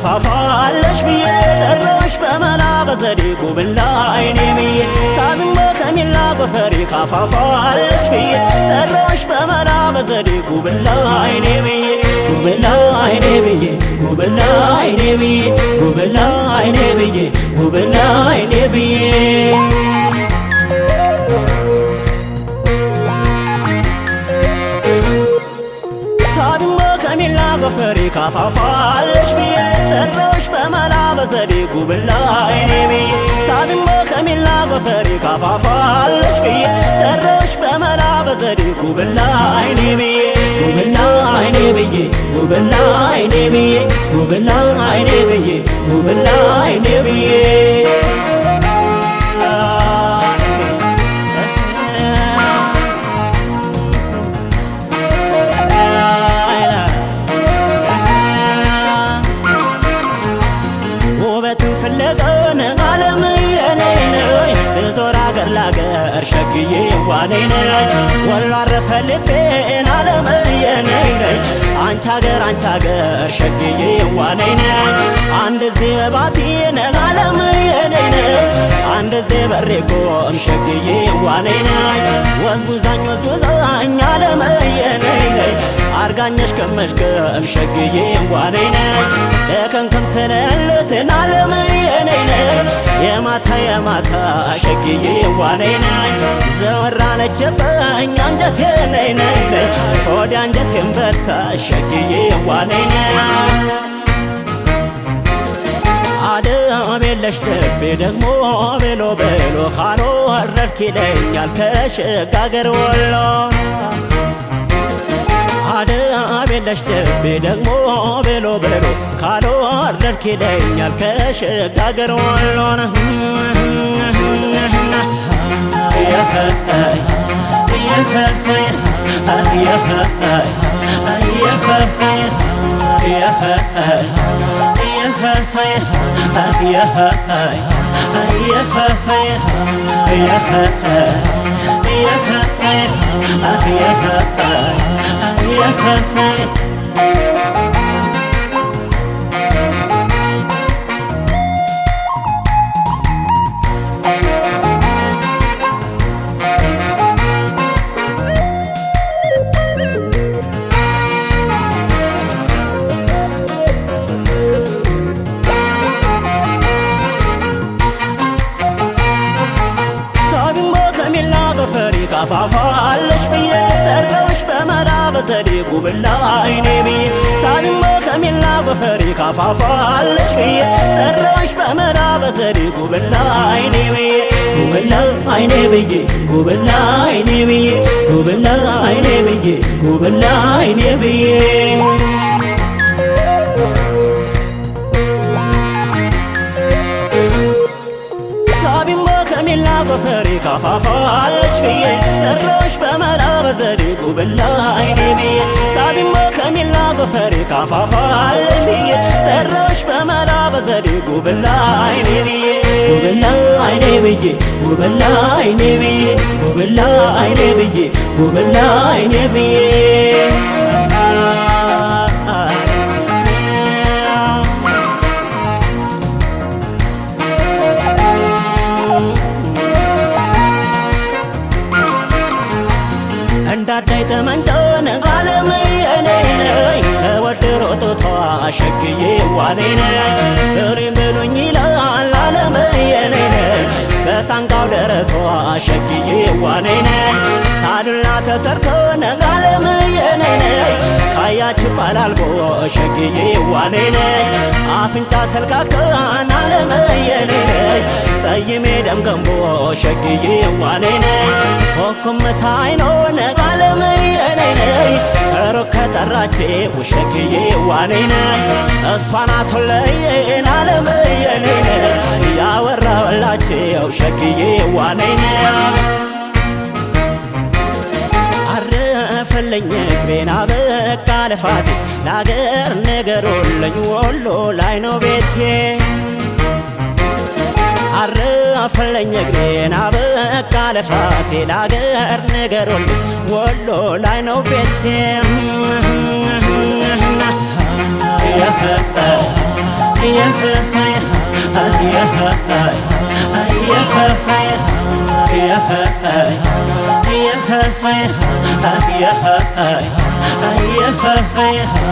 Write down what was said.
ካፋፋለሽ ብዬ ጠራሽ በመላ በዘዴ ጉብላ አይኔ ብዬ ሳብን በከሚላ ጎፈሬ ካፋፋለሽ ብዬ ጠራሽ በመላ በዘዴ ጉብላ አይኔ ብዬ ጉብላ አይኔ ብዬ ጉብላ አይኔ ብዬ ጉብላ አይኔ ብዬ ጉብላ አይኔ ብዬ ጎፈሬ ካፋፋለሽ ብዬ ጠራሽ በመላ በዘዴ ጉብላ አይኔ ብዬ ሳብን በከሚላ ጎፈሬ ካፋፋለሽ ብዬ ጠራሽ በመላ በዘዴ ጉብላ አይኔ ብዬ ጉብላ አይኔ ብዬ ጉብላ አይኔ ብዬ ጉብላ አይኔ ብዬ ጉብላ አይኔ ብዬ ላገር ሸግዬ ዋነይ ነኝ ወሎ አረፈ ልቤን አለምዬ ነኝ አንቺ አገር ሸግዬ ዋነይ ነኝ አንድ ዜ በባቲ ነኝ አለምዬ ነኝ አንድ ዜ በሬቆም ሸግዬ ዋነይ ነኝ ወዝቡዛኝ አለምዬ ነኝ አርጋኘሽ ከመሽከም ሸግዬ ዋነይ ነኝ ለከንከም ስለልትን አለምዬ ነኝ የማታ ሸግዬ ዋነይ ነኝ ዘወራነችብኝ አንጀቴ ነይ ወደ አንጀቴን በልታ ሸግዬ ዋነይ ነኝ አደብ የለሽ ልቤ ደግሞ ቤሎ ካሎ ወረድክ ይለኛል ከሸጋገር ወሎ አደብ የለሽ ልቤ ደግሞ ቤሎ ካሎ ወረድክ ይለኛል ከሸጋገር ወሎ ካፋፋለሽ ብዬ ጠራሽ በመላ በዘዴ ጉብላ አይኔ ብዬ ሳብን በከሚላ ጎፈሬ ካፋፋለሽ ብዬ ጠራሽ በመላ በዘዴ ጉብላ አይኔ ብዬ ጉብላ አይኔ ብዬ ጉብላ አይኔ ብዬ ጉብላ አይኔ ብዬ ጉብላ አይኔ ብዬ ጎፈሬ ካፋፋለሽ ብዬ ጠራሽ በመላ በዘዴ ጉብላ አይኔ ብዬ ሳብን በከሚላ ጎፈሬ ካፋፋለሽ ብዬ ጠራሽ በመላ በዘዴ ጉብላ አይኔ ብዬ ጉብላ አይኔ ብዬ ጉብላ አይኔ ብዬ ጉብላ አይኔ ብዬ ጉብላ አይኔ ብዬ እንዳዳይ ተመንጮን አለምዬ ነኝ ተወድሮ ጦቷ ሸግዬ ዋነይ ነኝ እሪም ብሉኝ ይላል አለምዬ ነኝ በሳንቃው ደረቷ ሸግዬ ዋነይ ነኝ ሳዱላ ተሰርቶ አለምዬ ነኝ ካያች ባላልቦ ሸግዬ ዋነይ ነኝ አፍንጫ ሰልካካን አለምዬ ነኝ ጠይሜ ደም ገንቦ ሸግዬ ዋነይ ነኝ ኮኩም መሳይ ነው አለምዬ ነኝ ወላቼ ውሸግዬ ዋኔነ እሷን አቶለየን አለመየኔነ ያወራ ወላቼ ውሸግዬ ዋኔነ አረፈለኝ እግሬን አበቃ ልፋቴ ለአገር ንገሩልኝ ወሎ ላይ ነው ቤቴ አረፈለኝ እግሬን አበቃ ልፋቴ ለአገር ንገሩልኝ ወሎ ላይ ነው ቤቴ Yeah.